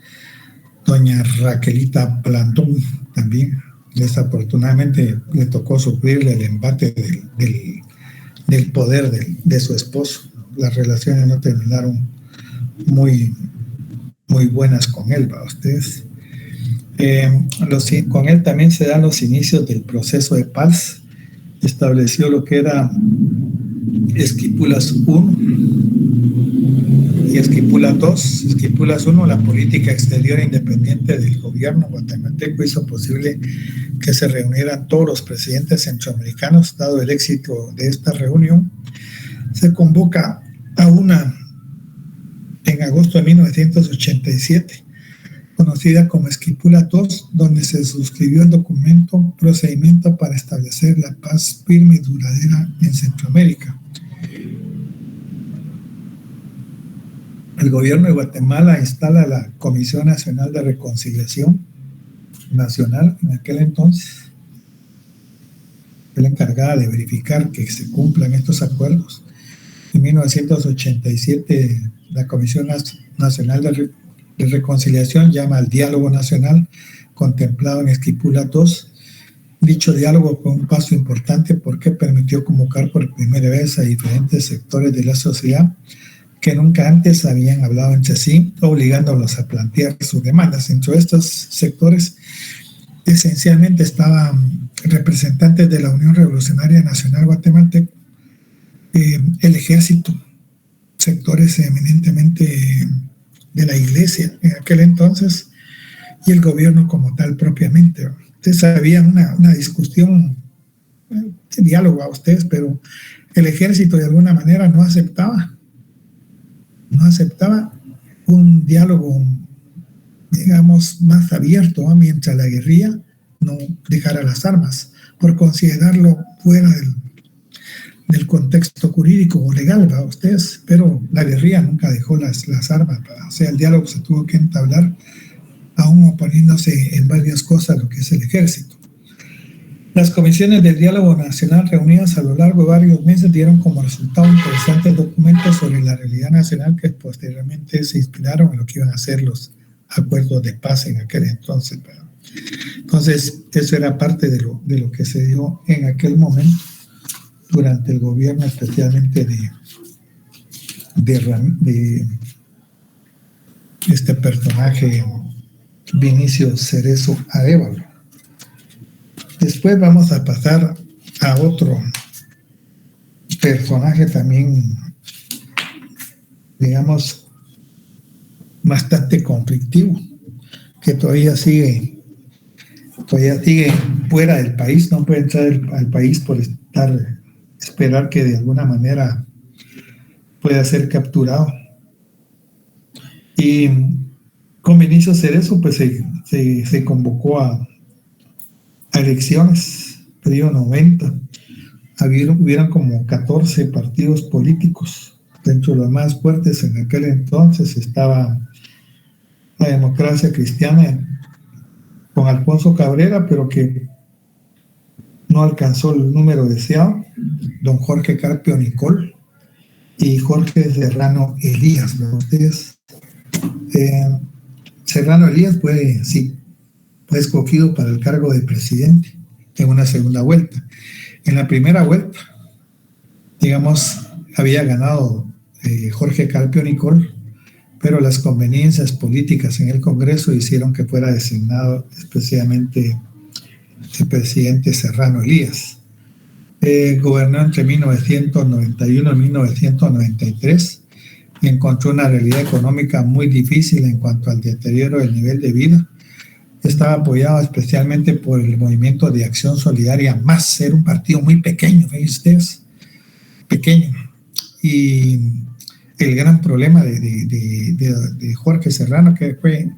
Doña Raquelita Plantón también, desafortunadamente le tocó sufrirle el embate del poder de su esposo. Las relaciones no terminaron muy, muy buenas con él, ¿va ustedes? Con él también se dan los inicios del proceso de paz. Estableció lo que era Esquipulas 1 y Esquipulas 2. Esquipulas 1, la política exterior independiente del gobierno guatemalteco, hizo posible que se reunieran todos los presidentes centroamericanos. Dado el éxito de esta reunión, se convoca a una en agosto de 1987, conocida como Esquipula II, donde se suscribió el documento Procedimiento para establecer la paz firme y duradera en Centroamérica. El gobierno de Guatemala instala la Comisión Nacional de Reconciliación Nacional en aquel entonces, fue la encargada de verificar que se cumplan estos acuerdos. En 1987, la Comisión Nacional de Reconciliación llama al diálogo nacional contemplado en Esquipula II. Dicho diálogo fue un paso importante porque permitió convocar por primera vez a diferentes sectores de la sociedad que nunca antes habían hablado entre sí, obligándolos a plantear sus demandas. Entre estos sectores, esencialmente estaban representantes de la Unión Revolucionaria Nacional Guatemalteca, el ejército, sectores eminentemente de la iglesia en aquel entonces, y el gobierno como tal propiamente. Entonces había una discusión, diálogo a ustedes, pero el ejército de alguna manera no aceptaba un diálogo, digamos, más abierto, mientras la guerrilla no dejara las armas, por considerarlo fuera del contexto jurídico o legal, ¿va? Ustedes, pero la guerrilla nunca dejó las armas, ¿va? O sea, el diálogo se tuvo que entablar, aún oponiéndose en varias cosas a lo que es el ejército. Las comisiones del diálogo nacional reunidas a lo largo de varios meses dieron como resultado interesantes documentos sobre la realidad nacional que posteriormente se inspiraron en lo que iban a ser los acuerdos de paz en aquel entonces, ¿verdad? Entonces, eso era parte de lo que se dio en aquel momento durante el gobierno, especialmente de este personaje Vinicio Cerezo Arévalo. Después vamos a pasar a otro personaje también, digamos, bastante conflictivo, que todavía sigue fuera del país, no puede entrar al país por esperar que de alguna manera pueda ser capturado. Y con Vinicio Cerezo, pues se convocó a elecciones, periodo 90. Hubieron como 14 partidos políticos. Dentro de los más fuertes en aquel entonces estaba la Democracia Cristiana con Alfonso Cabrera, pero que no alcanzó el número deseado, don Jorge Carpio Nicol y Jorge Serrano Elías, ¿no? Ustedes, Serrano Elías fue escogido para el cargo de presidente en una segunda vuelta. En la primera vuelta, digamos, había ganado Jorge Carpio Nicol, pero las conveniencias políticas en el Congreso hicieron que fuera designado especialmente el presidente Serrano Elías. Gobernó entre 1991 y 1993 y encontró una realidad económica muy difícil en cuanto al deterioro del nivel de vida. Estaba apoyado especialmente por el Movimiento de Acción Solidaria Más. Era un partido muy pequeño, ¿veis ustedes? Pequeño. Y el gran problema de Jorge Serrano, que fue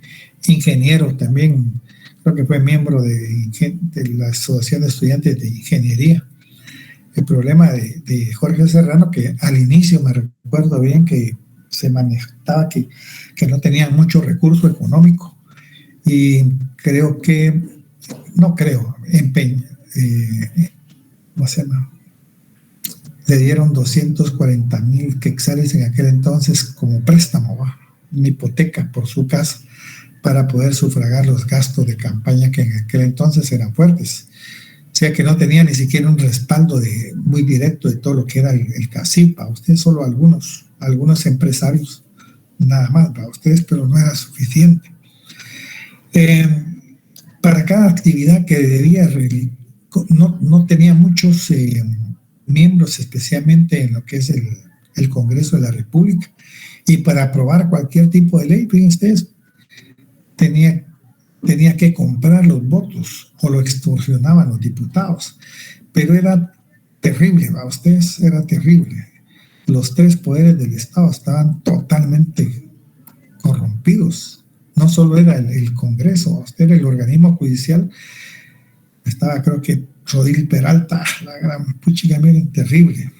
ingeniero también, creo que fue miembro de la Asociación de Estudiantes de Ingeniería. El problema de Jorge Serrano, que al inicio me recuerdo bien que se manejaba que no tenían mucho recurso económico, y le dieron 240,000 quetzales en aquel entonces como préstamo, una hipoteca por su casa, para poder sufragar los gastos de campaña que en aquel entonces eran fuertes. O sea que no tenía ni siquiera un respaldo muy directo de todo lo que era el CACIP, para ustedes, solo algunos empresarios, nada más para ustedes, pero no era suficiente. Para cada actividad que debía no tenía muchos miembros, especialmente en lo que es el Congreso de la República, y para aprobar cualquier tipo de ley, fíjense ustedes, tenía que comprar los votos o lo extorsionaban los diputados, pero era terrible, ¿va? Ustedes, era terrible. Los tres poderes del Estado estaban totalmente corrompidos. no solo era el Congreso, era el organismo judicial, estaba creo que Rodil Peralta, la gran puchica, miren, terrible.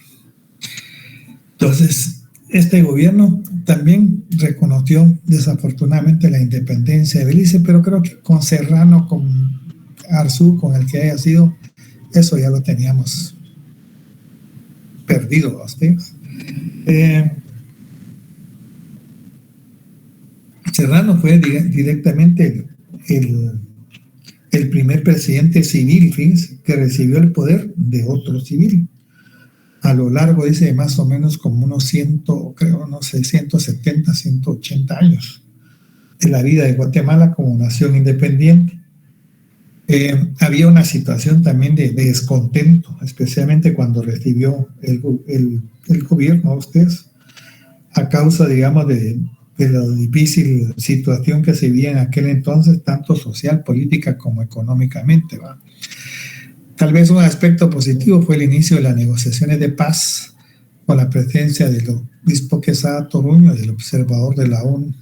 Entonces, este gobierno también reconoció desafortunadamente la independencia de Belice, pero creo que con Serrano, con Arzú, con el que haya sido, eso ya lo teníamos perdido, ¿ustedes? Serrano fue directamente el primer presidente civil, fíjense, que recibió el poder de otro civil. A lo largo, dice, más o menos como unos 170, 180 años de la vida de Guatemala como nación independiente. Había una situación también de descontento, especialmente cuando recibió el gobierno, ustedes, a causa, digamos, de la difícil situación que se vivía en aquel entonces, tanto social, política como económicamente, ¿va? Tal vez un aspecto positivo fue el inicio de las negociaciones de paz con la presencia del obispo Quesada Toruño, del observador de la ONU.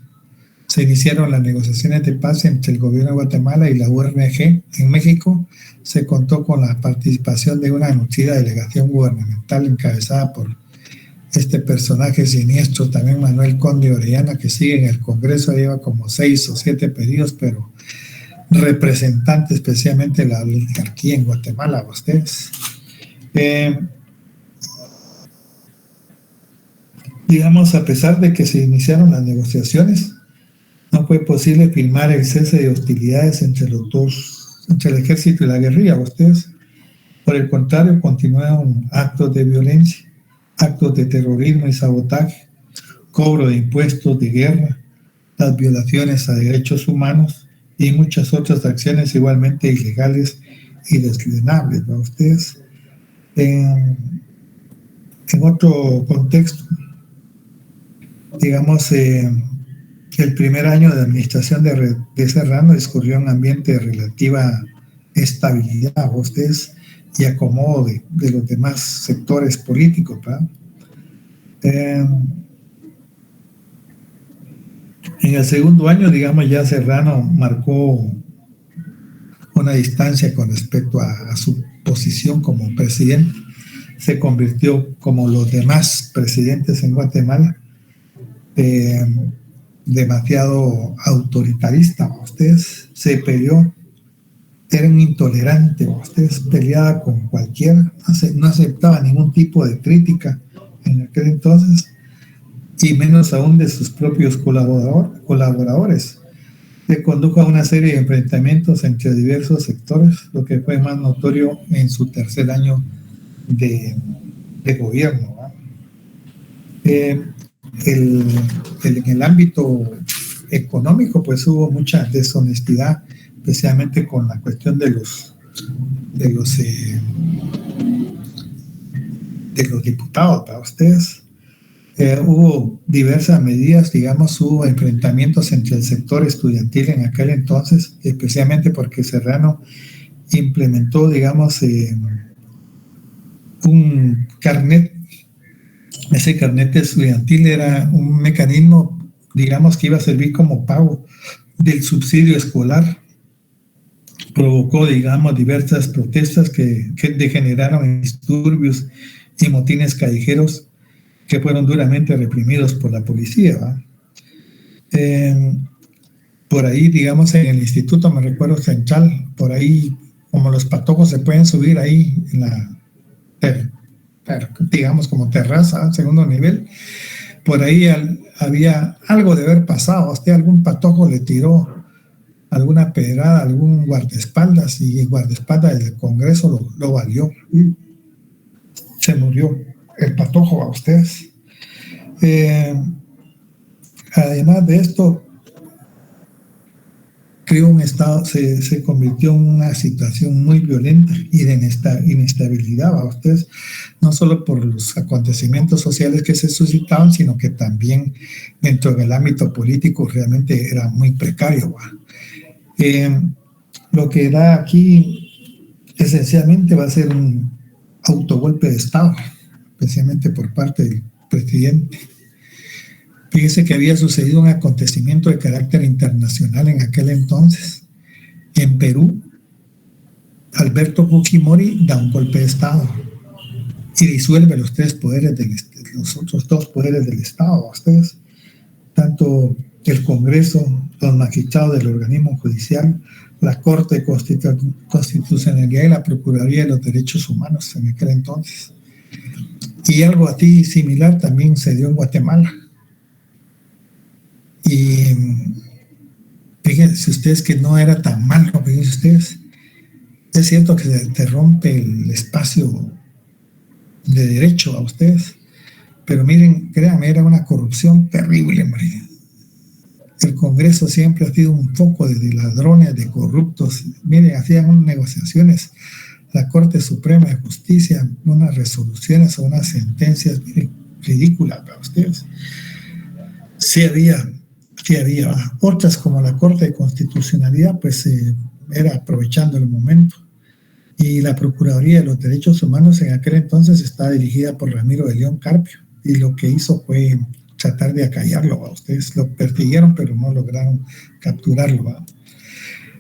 Se iniciaron las negociaciones de paz entre el gobierno de Guatemala y la URNG. En México se contó con la participación de una nutrida delegación gubernamental encabezada por este personaje siniestro, también Manuel Conde Orellana, que sigue en el Congreso, lleva como 6 o 7 pedidos, pero representante especialmente la oligarquía en Guatemala, ustedes. Digamos, a pesar de que se iniciaron las negociaciones, no fue posible firmar el cese de hostilidades entre el ejército y la guerrilla, ustedes. Por el contrario, continuaron actos de violencia, actos de terrorismo y sabotaje, cobro de impuestos de guerra, las violaciones a derechos humanos y muchas otras acciones igualmente ilegales y deslenables, ¿no? Ustedes, en otro contexto, digamos, el primer año de administración de Serrano discurrió en un ambiente de relativa estabilidad, ustedes, y acomodo de los demás sectores políticos, ¿verdad? En el segundo año, digamos, ya Serrano marcó una distancia con respecto a su posición como presidente. Se convirtió, como los demás presidentes en Guatemala, demasiado autoritarista. Ustedes se peleó, era un intolerante, ustedes peleaba con cualquiera, no aceptaba ningún tipo de crítica en aquel entonces, y menos aún de sus propios colaboradores. Le condujo a una serie de enfrentamientos entre diversos sectores, lo que fue más notorio en su tercer año de gobierno, ¿no? En el ámbito económico, pues hubo mucha deshonestidad, especialmente con la cuestión de los diputados, para ustedes. Hubo diversas medidas, digamos, hubo enfrentamientos entre el sector estudiantil en aquel entonces, especialmente porque Serrano implementó, digamos, un carnet. Ese carnet estudiantil era un mecanismo, digamos, que iba a servir como pago del subsidio escolar. Provocó, digamos, diversas protestas que degeneraron en disturbios y motines callejeros que fueron duramente reprimidos por la policía, ¿va? Por ahí, digamos, en el instituto, me recuerdo, central, por ahí, como los patojos se pueden subir ahí en la, digamos, como terraza, segundo nivel, por ahí había algo de haber pasado. Algún patojo le tiró alguna pedrada a algún guardaespaldas, y el guardaespaldas del Congreso lo valió. Se murió el patojo, a ustedes. Además de esto, creo un estado se convirtió en una situación muy violenta y de inestabilidad a ustedes, no solo por los acontecimientos sociales que se suscitaban, sino que también dentro del ámbito político realmente era muy precario. Lo que da aquí esencialmente va a ser un autogolpe de Estado, especialmente por parte del presidente. Fíjese que había sucedido un acontecimiento de carácter internacional en aquel entonces. En Perú, Alberto Fujimori da un golpe de Estado y disuelve los otros dos poderes del Estado. Ustedes, tanto el Congreso, los magistrados del organismo judicial, la Corte de Constitucionalidad y la Procuraduría de los Derechos Humanos en aquel entonces. Y algo así similar también se dio en Guatemala. Y fíjense ustedes que no era tan malo, fíjense ustedes. Es cierto que se te rompe el espacio de derecho a ustedes, pero miren, créanme, era una corrupción terrible, hombre. El Congreso siempre ha sido un foco de ladrones, de corruptos. Miren, hacían unas negociaciones, la Corte Suprema de Justicia, unas resoluciones o unas sentencias, miren, ridículas para ustedes. Sí había. Otras, como la Corte de Constitucionalidad, pues era aprovechando el momento. Y la Procuraduría de los Derechos Humanos en aquel entonces estaba dirigida por Ramiro de León Carpio, y lo que hizo fue tratar de acallarlo. A ustedes lo persiguieron, pero no lograron capturarlo.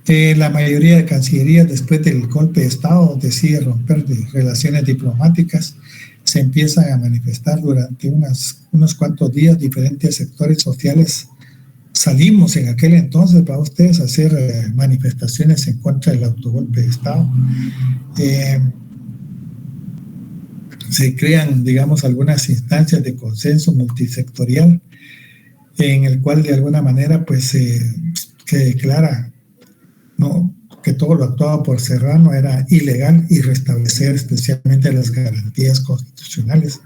La mayoría de cancillerías, después del golpe de Estado, decide romper relaciones diplomáticas. Se empiezan a manifestar durante unos cuantos días diferentes sectores sociales. Salimos en aquel entonces para ustedes a hacer manifestaciones en contra del autogolpe de Estado. Se crean, digamos, algunas instancias de consenso multisectorial en el cual de alguna manera pues se declara, ¿no?, que todo lo actuado por Serrano era ilegal y restablecer especialmente las garantías constitucionales.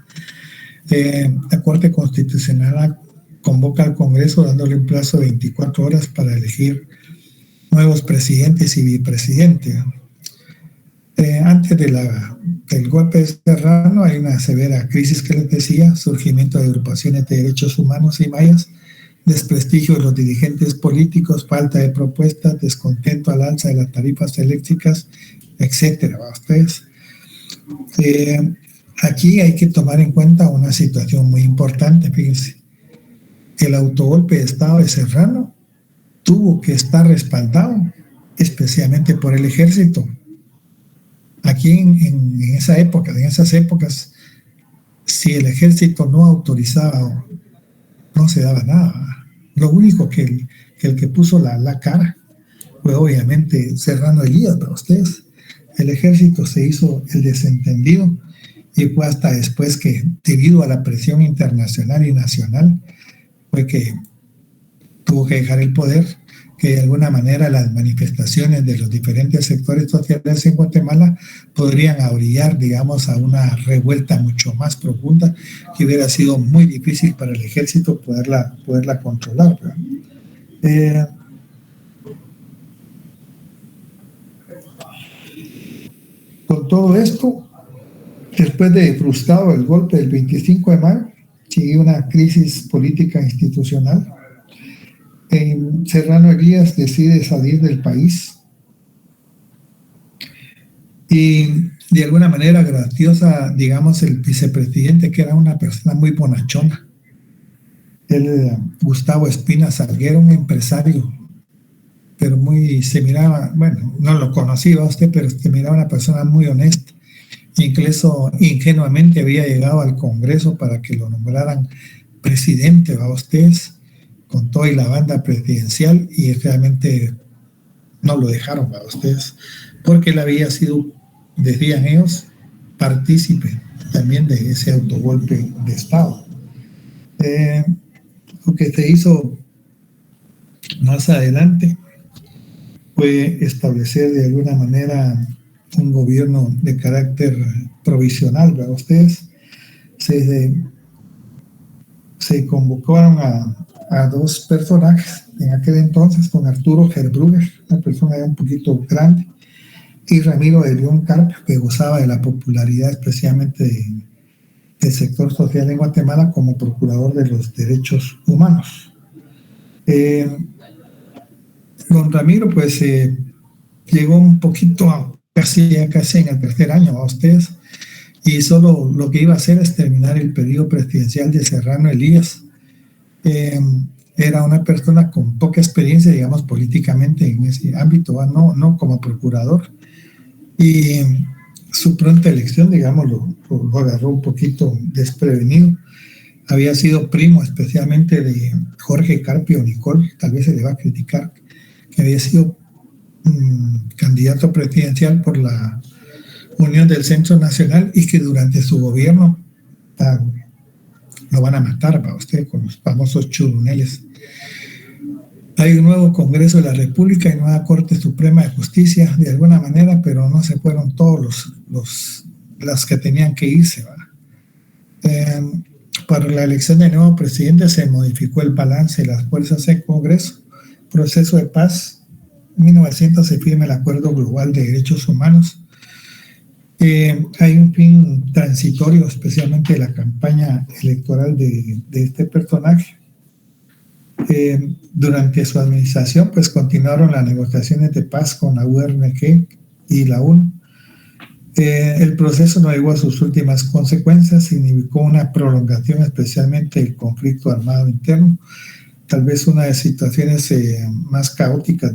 La Corte Constitucional convoca al Congreso dándole un plazo de 24 horas para elegir nuevos presidentes y vicepresidentes. Antes del golpe de Serrano hay una severa crisis que les decía, surgimiento de agrupaciones de derechos humanos y mayas, desprestigio de los dirigentes políticos, falta de propuestas, descontento al alza de las tarifas eléctricas, etcétera. Ustedes, aquí hay que tomar en cuenta una situación muy importante, fíjense. El autogolpe de Estado de Serrano tuvo que estar respaldado especialmente por el ejército. Aquí en esas épocas, si el ejército no autorizaba, no se daba nada. Lo único que el que puso la cara fue obviamente Serrano Elías, para ustedes. El ejército se hizo el desentendido y fue hasta después que, debido a la presión internacional y nacional, fue que tuvo que dejar el poder, que de alguna manera las manifestaciones de los diferentes sectores sociales en Guatemala podrían orillar, digamos, a una revuelta mucho más profunda que hubiera sido muy difícil para el ejército poderla controlar. Con todo esto, después de frustrado el golpe del 25 de mayo, siguió una crisis política institucional. Serrano Elías decide salir del país y de alguna manera graciosa, digamos, el vicepresidente, que era una persona muy bonachona, Gustavo Espina Salguero, un empresario, pero se miraba, bueno, no lo conocía usted, pero se miraba una persona muy honesta. Incluso ingenuamente había llegado al Congreso para que lo nombraran presidente, ¿va ustedes?, con toda la banda presidencial, y realmente no lo dejaron, ¿va ustedes?, porque él había sido, decían ellos, partícipe también de ese autogolpe de Estado. Lo que se hizo más adelante fue establecer de alguna manera un gobierno de carácter provisional, ¿verdad ustedes? Se convocaron a dos personajes en aquel entonces, con Arturo Herbrugger, una persona ya un poquito grande, y Ramiro de León Carpio, que gozaba de la popularidad especialmente del sector social en Guatemala como procurador de los derechos humanos. Don Ramiro pues llegó un poquito casi en el tercer año a ustedes, y solo lo que iba a hacer es terminar el periodo presidencial de Serrano Elías, Era una persona con poca experiencia, digamos, políticamente en ese ámbito, no como procurador. Y su pronta elección, digamos, lo agarró un poquito desprevenido. Había sido primo especialmente de Jorge Carpio Nicol, tal vez se le va a criticar, que había sido candidato presidencial por la Unión del Centro Nacional y que durante su gobierno lo van a matar para usted con los famosos churuneles. Hay un nuevo Congreso de la República y nueva Corte Suprema de Justicia, de alguna manera, pero no se fueron todos las que tenían que irse. Para la elección del nuevo presidente se modificó el balance de las fuerzas del Congreso, proceso de paz. En 1900 se firma el Acuerdo Global de Derechos Humanos. Hay un fin transitorio, especialmente de la campaña electoral de este personaje. Durante su administración, pues continuaron las negociaciones de paz con la UNG y la ONU. El proceso no llegó a sus últimas consecuencias, significó una prolongación especialmente del conflicto armado interno. Tal vez una de las situaciones más caóticas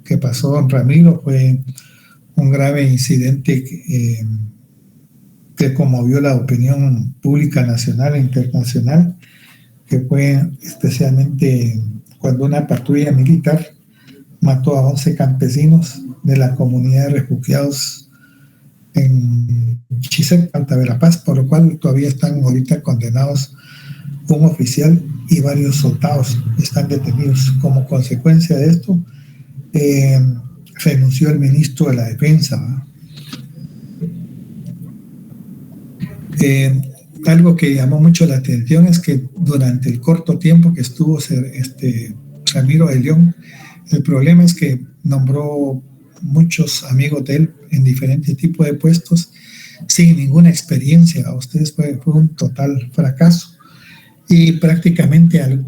que pasó don Ramiro fue un grave incidente que conmovió la opinión pública nacional e internacional, que fue especialmente cuando una patrulla militar mató a 11 campesinos de la comunidad de refugiados en Chisec, Alta Verapaz, por lo cual todavía están ahorita condenados un oficial y varios soldados están detenidos. Como consecuencia de esto, renunció el ministro de la Defensa. Algo que llamó mucho la atención es que durante el corto tiempo que estuvo Ramiro de León, el problema es que nombró muchos amigos de él en diferentes tipos de puestos sin ninguna experiencia. A ustedes fue un total fracaso y prácticamente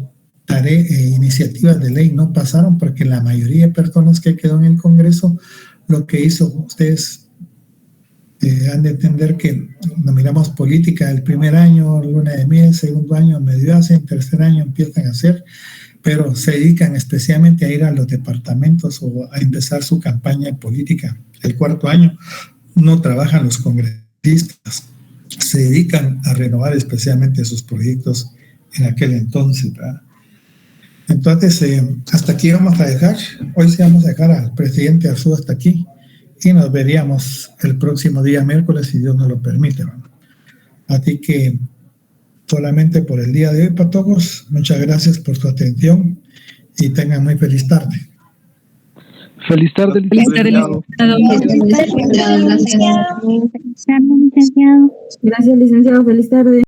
iniciativas de ley no pasaron porque la mayoría de personas que quedó en el Congreso lo que hizo, ustedes han de entender que nos miramos política el primer año, luna de miel, segundo año medio hacen, tercer año empiezan a hacer, pero se dedican especialmente a ir a los departamentos o a empezar su campaña política. El cuarto año no trabajan los congresistas, se dedican a renovar especialmente sus proyectos en aquel entonces, ¿verdad? Entonces, hasta aquí vamos a dejar. Hoy sí vamos a dejar al presidente Arzú hasta aquí y nos veríamos el próximo día miércoles si Dios nos lo permite, ¿verdad? Así que solamente por el día de hoy, para todos, muchas gracias por su atención y tengan muy feliz tarde.
Feliz tarde, licenciado.
Gracias, licenciado.
Gracias, licenciado. Feliz tarde.